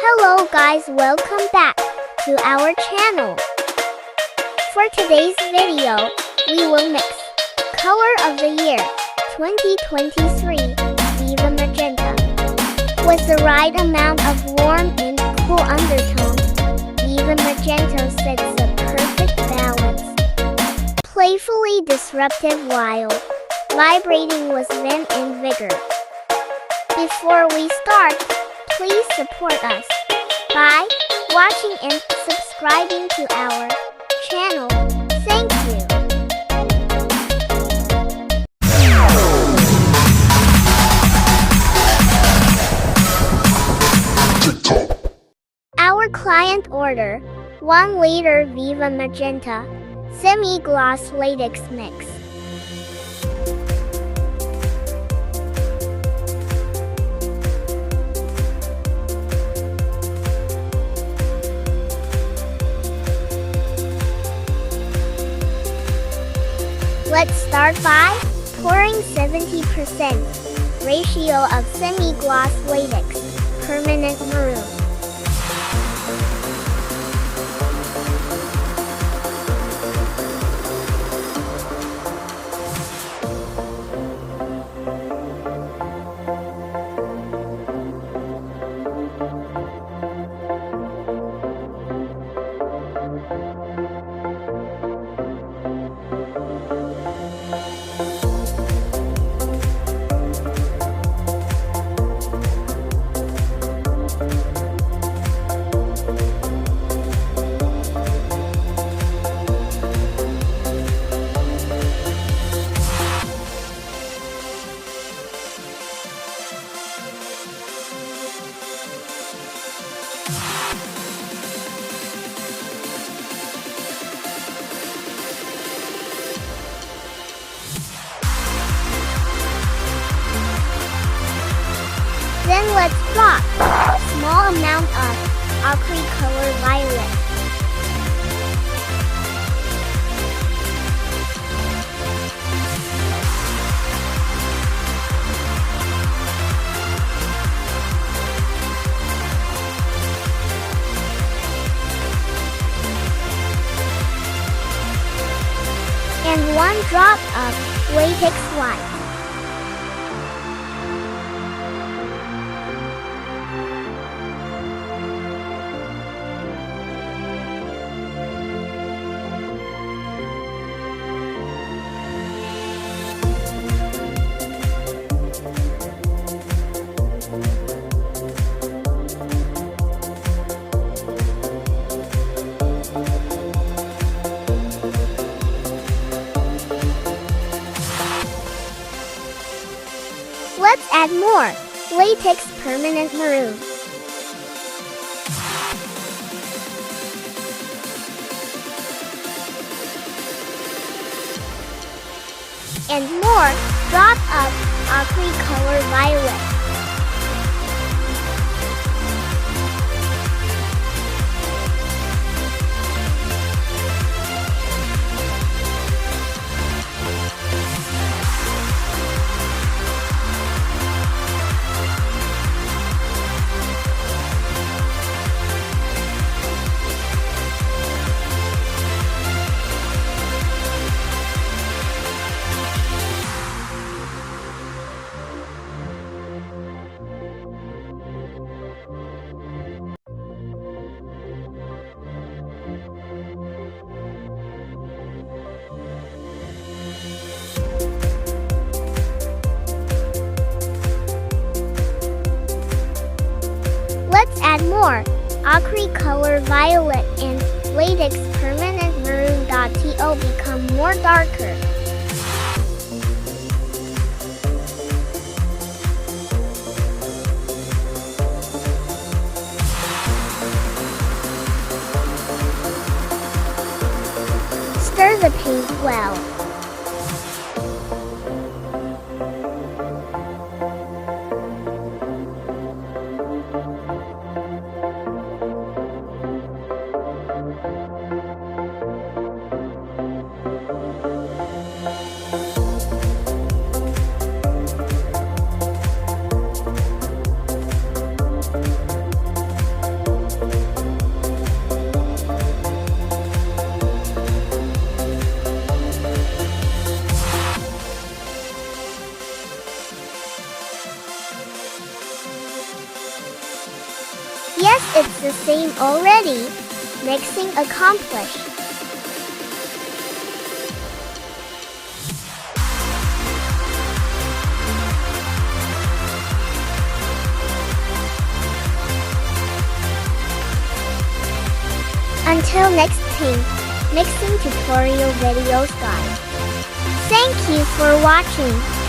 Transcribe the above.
Hello guys, welcome back to our channel. For today's video, we will mix Color of the Year 2023 Viva Magenta with the right amount of warm and cool undertone. Viva Magenta sets the perfect balance, playfully disruptive while vibrating with vim and vigor. Before we start, please support us by watching and subscribing to our channel. Thank you. Our client order 1 liter Viva Magenta semi-gloss latex mix. Let's start by pouring 70% ratio of semi-gloss latex, permanent maroon. Then let's drop a small amount of acrylic color violet. And 1 drop of latex white. Let's add more latex permanent maroon. And more drop of acrylic color violet. Let's add more acrylic color violet and latex permanent maroon. To become more darker. Stir the paint well. guess it's the same already. Mixing accomplished. Until next paint mixing tutorial videos guys. Thank you for watching.